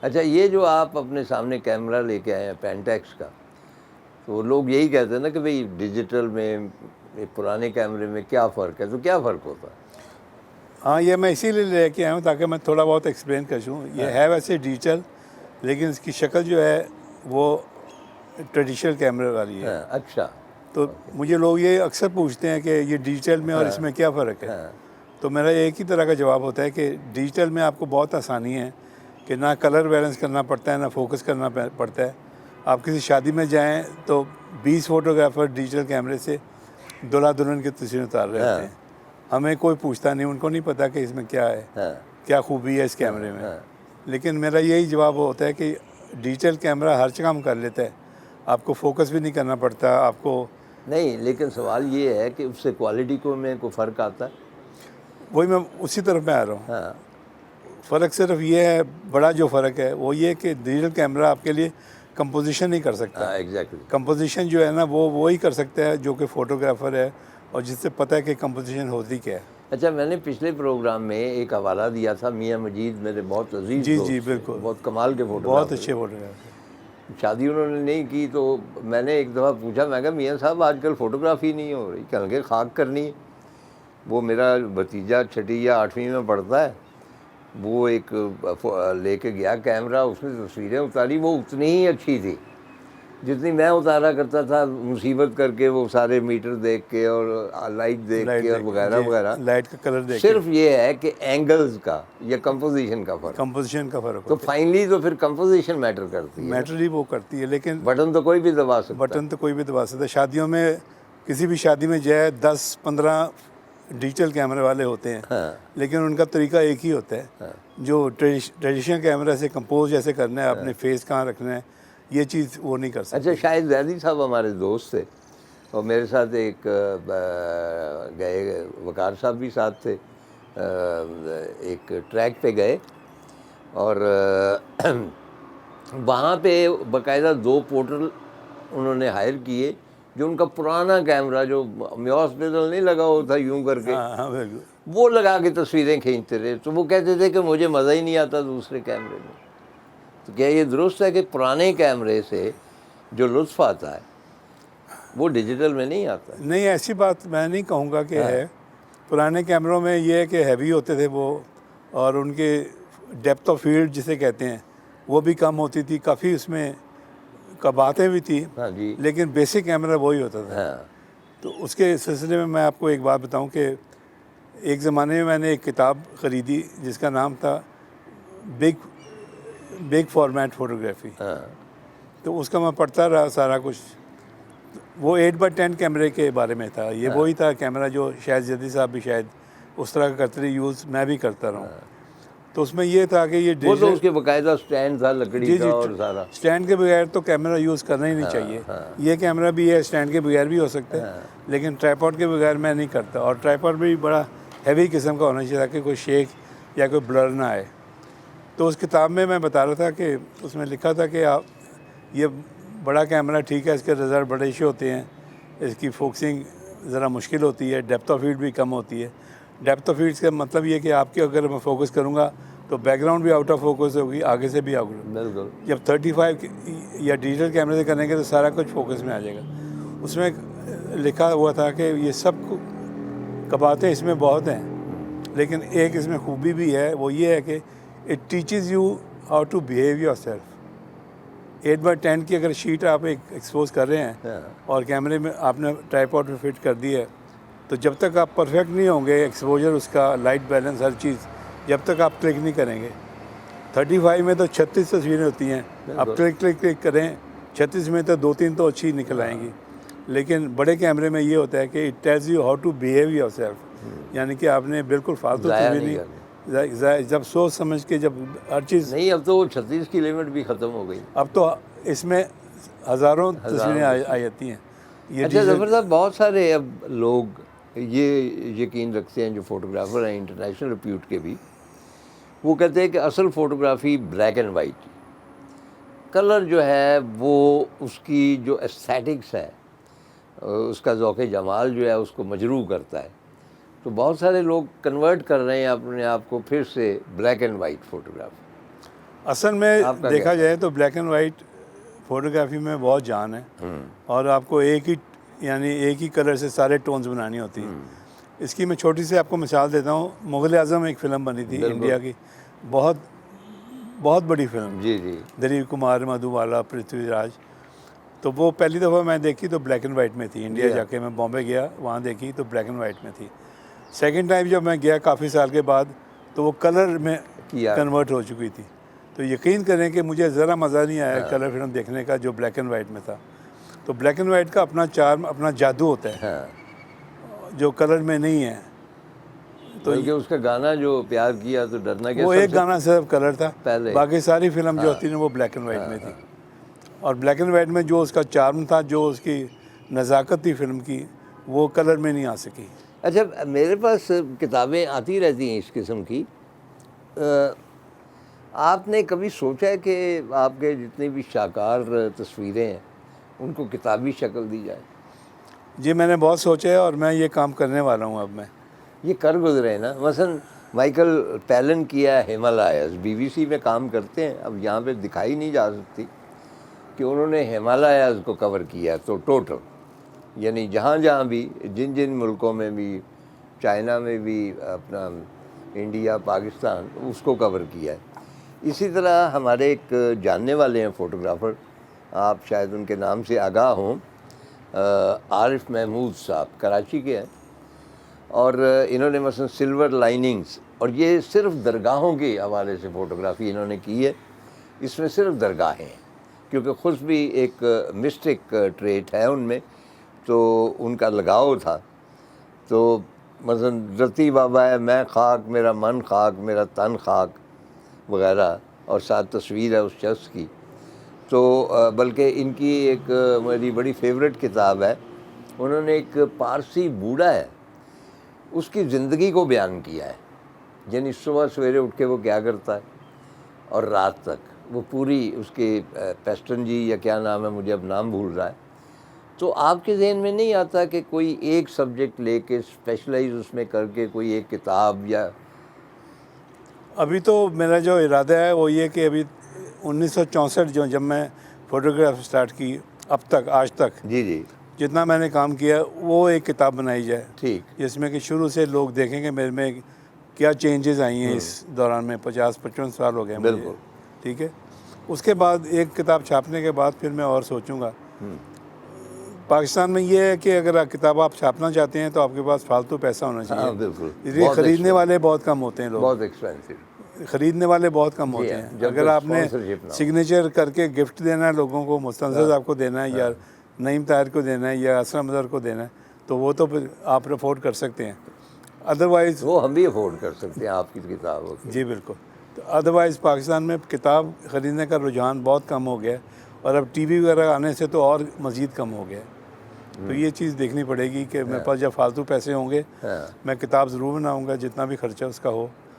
अच्छा, ये जो आप अपने सामने कैमरा लेके आए हैं पेंटेक्स का, तो लोग यही कहते हैं ना कि भाई डिजिटल में पुराने कैमरे में क्या फ़र्क है, तो क्या फ़र्क होता है? हाँ, ये मैं इसीलिए लेके आया हूँ ताकि मैं थोड़ा बहुत एक्सप्लेन कर दूँ। ये है वैसे डिजिटल, लेकिन इसकी शक्ल जो है वो ट्रेडिशनल कैमरे वाली है। हाँ, अच्छा। तो मुझे लोग ये अक्सर पूछते हैं कि ये डिजिटल में और इसमें क्या फ़र्क है। हाँ, तो मेरा एक ही तरह का जवाब होता है कि डिजिटल में आपको बहुत आसानी है कि ना कलर बैलेंस करना पड़ता है, ना फोकस करना पड़ता है। आप किसी शादी में जाएं तो 20 फोटोग्राफर डिजिटल कैमरे से दूल्हा दुल्हन की तस्वीरें उतार रहे होते हैं। हमें कोई पूछता नहीं, उनको नहीं पता कि इसमें क्या है, क्या खूबी है इस कैमरे में। लेकिन मेरा यही जवाब होता है कि डिजिटल कैमरा हर काम कर लेता है, आपको फोकस भी नहीं करना पड़ता आपको। नहीं, लेकिन सवाल ये है कि उससे क्वालिटी को में कोई फ़र्क आता है? वही मैं उसी तरफ में आ रहा हूँ। हाँ, फ़र्क सिर्फ ये है, बड़ा जो फ़र्क है वो ये कि डिजिटल कैमरा आपके लिए कंपोजिशन नहीं कर सकता। हाँ, एग्जैक्टली। कंपोजिशन जो है ना वो ही कर सकता है जो कि फ़ोटोग्राफ़र है और जिससे पता है कि कंपोजिशन होती क्या है। अच्छा, मैंने पिछले प्रोग्राम में एक हवाला दिया था, मियाँ मजीद मेरे बहुत अजीज़ जी दोस्त जी थे, बिल्कुल, बहुत कमाल के बहुत फ़ोटोग्राफर अच्छे थे। फ़ोटोग्राफ़र। शादी उन्होंने नहीं की, तो मैंने एक दफ़ा पूछा, मैं कहा मियाँ साहब आजकल फ़ोटोग्राफी नहीं हो रही, कहने लगे खाक करनी है। वो मेरा भतीजा 6ठी या 8वीं में पढ़ता है, वो एक लेके गया कैमरा, उसने तस्वीरें उतारी, वो उतनी ही अच्छी थी जितनी मैं उतारा करता था, मुसीबत करके वो सारे मीटर देख के और लाइट देख लाइट के और देख वगैरह जी, वगैरह। लाइट का कलर देख के सिर्फ ये है कि एंगल्स का या कंपोजिशन का फ़र्क। कंपोजिशन का फ़र्क तो होता फाइनली तो फिर कंपोजिशन मैटर करती है। है ना। मैटर ही वो करती है, लेकिन बटन तो कोई भी दबा सकता है। बटन तो कोई भी दबा सकता है। शादियों में किसी भी शादी में जाए 10-15 डिजिटल कैमरे वाले होते हैं, लेकिन उनका तरीका एक ही होता है। जो ट्रेडिशनल कैमरा से कंपोज जैसे करना है, अपने फेस कहाँ रखना है, ये चीज़ वो नहीं कर अच्छा, सकते। शायद जैदी साहब हमारे दोस्त थे और मेरे साथ एक गए, वकार साहब भी साथ थे, एक ट्रैक पे गए और वहाँ पे बाकायदा 2 पोर्टल उन्होंने हायर किए, जो उनका पुराना कैमरा जो म्योस पेडल नहीं लगा होता यूं करके, हाँ हाँ बिल्कुल। वो लगा के तस्वीरें खींचते रहे। तो वो कहते थे कि मुझे मज़ा ही नहीं आता दूसरे कैमरे में। तो क्या ये दुरुस्त है कि पुराने कैमरे से जो लुत्फ़ आता है वो डिजिटल में नहीं आता है? नहीं, ऐसी बात मैं नहीं कहूँगा कि है। पुराने कैमरों में ये है कि हैवी होते थे वो, और उनके डेप्थ ऑफ फील्ड जिसे कहते हैं वो भी कम होती थी, काफ़ी उसमें कबातें भी थी, हाँ जी। लेकिन बेसिक कैमरा वही होता था। हाँ, तो उसके सिलसिले में मैं आपको एक बात बताऊं कि एक ज़माने में मैंने एक किताब ख़रीदी जिसका नाम था बिग बिग फॉर्मेट फ़ोटोग्राफी। तो उसका मैं पढ़ता रहा सारा कुछ। वो 8x10 कैमरे के बारे में था। ये वही था कैमरा जो शायद जदी साहब भी शायद उस तरह का करते थे यूज़, मैं भी करता रहा हूँ। तो उसमें ये था कि ये वो तो डिजिटल उसके बाकायदा स्टैंड था लकड़ी जी का जी और सारा। स्टैंड के बगैर तो कैमरा यूज़ करना ही नहीं चाहिए। ये कैमरा भी है, स्टैंड के बगैर भी हो सकता है, लेकिन ट्राइपॉड के बगैर मैं नहीं करता। और ट्राइपॉड भी बड़ा हैवी किस्म का होना चाहिए ताकि कोई शेक या कोई ब्लर ना आए। तो उस किताब में मैं बता रहा था कि उसमें लिखा था कि आप ये बड़ा कैमरा ठीक है, इसके रिज़ल्ट बड़े अच्छे होते हैं, इसकी फोकसिंग ज़रा मुश्किल होती है, डेप्थ ऑफ फील्ड भी कम होती है। डेप्थ ऑफ फील्ड का मतलब ये कि आपके अगर मैं फोकस करूँगा तो बैकग्राउंड भी आउट ऑफ फोकस होगी, आगे से भी आउट। बिल्कुल। जब 35 या डिजिटल कैमरे से करेंगे तो सारा कुछ फोकस में आ जाएगा। उसमें लिखा हुआ था कि ये सब कबातें इसमें बहुत हैं, लेकिन एक इसमें खूबी भी है, वो ये है कि it teaches you how to behave your self. 8x10 की अगर शीट आप एक एक्सपोज कर रहे हैं और कैमरे में आपने ट्राइपॉड में फिट कर दी है, तो जब तक आप परफेक्ट नहीं होंगे, एक्सपोजर उसका, लाइट बैलेंस, हर चीज़, जब तक आप क्लिक नहीं करेंगे। 35 में तो 36 तस्वीरें होती हैं, आप क्लिक क्लिक क्लिक करें, 36 में तो 2-3 तो अच्छी निकल आएंगी। लेकिन बड़े कैमरे में ये होता है कि it tells you how to behave your self, यानी कि आपने बिल्कुल फालतू ज़ाया तस्वीर नहीं नहीं, जब सोच समझ के, जब हर चीज़। नहीं, अब तो वो 36 की लिमिट भी ख़त्म हो गई। अब तो इसमें हज़ारों तस्वीरें आ जाती हैं। ये अच्छा डिजिटल ज़फ़र साहब, बहुत सारे अब लोग ये यकीन रखते हैं जो फोटोग्राफ़र हैं इंटरनेशनल रिप्यूट के भी, वो कहते हैं कि असल photography black and white, colour जो है वो उसकी जो एस्थेटिक्स है, उसका ज़ौक़ जमाल जो है उसको मजरूह करता है। तो बहुत सारे लोग कन्वर्ट कर रहे हैं अपने आप को फिर से ब्लैक एंड वाइट फ़ोटोग्राफ़ी। असल में आपका देखा क्या? जाए तो ब्लैक एंड वाइट फोटोग्राफी में बहुत जान है, और आपको एक ही कलर से सारे टोन्स बनानी होती है। इसकी मैं छोटी सी आपको मिसाल देता हूँ। मुग़ल आज़म एक फ़िल्म बनी थी बिल्कुल। इंडिया की, बहुत बहुत बड़ी फिल्म, जी जी दिलीप कुमार, मधुबाला, पृथ्वीराज। तो वो पहली दफ़ा मैं देखी तो ब्लैक एंड वाइट में थी। इंडिया जी हाँ। जाके मैं बॉम्बे गया, वहाँ देखी तो ब्लैक एंड वाइट में थी। सेकंड टाइम जब मैं गया काफ़ी साल के बाद, तो वो कलर में किया। कन्वर्ट हो चुकी थी। तो यकीन करें कि मुझे ज़रा मज़ा नहीं आया कलर फिल्म देखने का जो ब्लैक एंड वाइट में था। तो ब्लैक एंड वाइट का अपना चार्म, अपना जादू होता है हाँ, जो कलर में नहीं है। तो बल्कि उसका गाना जो प्यार किया तो डरना क्या, वो एक गाना सिर्फ कलर था, पहले। बाकी सारी फिल्म जो होती है वो ब्लैक एंड वाइट में थी। और ब्लैक एंड वाइट में जो उसका चार्म था, जो उसकी नज़ाकत थी फिल्म की, वो कलर में नहीं आ सकी। अच्छा, मेरे पास किताबें आती रहती हैं इस किस्म की। आपने कभी सोचा है कि आपके जितनी भी शाकार तस्वीरें हैं उनको किताबी शक्ल दी जाए? जी, मैंने बहुत सोचा है और मैं ये काम करने वाला हूँ अब मैं। ये कर गुजरे हैं ना। मसलन माइकल पैलन किया है हिमालयाज़, बीबीसी में काम करते हैं, अब यहाँ पे दिखाई नहीं जा सकती कि उन्होंने हिमालयाज़ को कवर किया है। तो टोटल यानी जहाँ जहाँ भी, जिन जिन मुल्कों में भी, चाइना में भी, अपना इंडिया, पाकिस्तान, उसको कवर किया है। इसी तरह हमारे एक जानने वाले हैं फ़ोटोग्राफ़र, आप शायद उनके नाम से आगाह हों, आरिफ महमूद साहब, कराची के हैं। और इन्होंने मसलन सिल्वर लाइनिंग्स, और ये सिर्फ दरगाहों के हवाले से फ़ोटोग्राफ़ी इन्होंने की है। इसमें सिर्फ दरगाहें हैं, क्योंकि ख़ुद भी एक मिस्टिक ट्रेट है उनमें, तो उनका लगाव था। तो मसलन रती बाबा है, मैं खाक, मेरा मन खाक, मेरा तन खाक वगैरह, और साथ तस्वीर है उस शख्स की। तो बल्कि इनकी एक मेरी बड़ी फेवरेट किताब है, उन्होंने एक पारसी बूढ़ा है उसकी ज़िंदगी को बयान किया है, यानी सुबह सवेरे उठ के वो क्या करता है और रात तक वो पूरी उसके पेस्टन जी या क्या नाम है, मुझे अब नाम भूल रहा है। तो आपके जहन में नहीं आता कि कोई एक सब्जेक्ट लेके स्पेशलाइज उसमें करके कोई एक किताब या? अभी तो मेरा जो इरादा है वो ये कि अभी 1964 जो जब मैं फ़ोटोग्राफ स्टार्ट की अब तक, आज तक जी जी जितना मैंने काम किया, वो एक किताब बनाई जाए, ठीक। जिसमें कि शुरू से लोग देखेंगे मेरे में क्या चेंजेस आई हैं इस दौरान में। 50-55 साल हो गए मुझे, बिल्कुल। ठीक है। उसके बाद एक किताब छापने के बाद फिर मैं और सोचूंगा। पाकिस्तान में ये है कि अगर किताब आप छापना चाहते हैं तो आपके पास फालतू पैसा होना चाहिए। हाँ बिल्कुल, इसलिए बहुत ख़रीदने वाले बहुत कम होते हैं लोग, बहुत एक्सपेंसिव। ख़रीदने वाले बहुत कम जी होते हाँ, हैं। जब अगर तक आपने sponsorship ना हो। सिग्नेचर करके गिफ्ट देना है लोगों को, मुस्तंसर साहब को देना है या नईम ताहिर को देना है या असलम अज़हर को देना है, तो वो तो फिर आप अफोर्ड कर सकते हैं। अदरवाइज़ वो हम भी अफोर्ड कर सकते हैं आपकी किताब होती है। जी बिल्कुल। तो अदरवाइज़ पाकिस्तान में किताब ख़रीदने का रुझान बहुत कम हो गया है, और अब टीवी वगैरह आने से तो और मज़ीद कम हो गया है। तो ये चीज़ देखनी पड़ेगी कि मेरे पास जब फालतू पैसे होंगे हाँ। मैं किताब ज़रूर बनाऊँगा, जितना भी खर्चा उसका हो।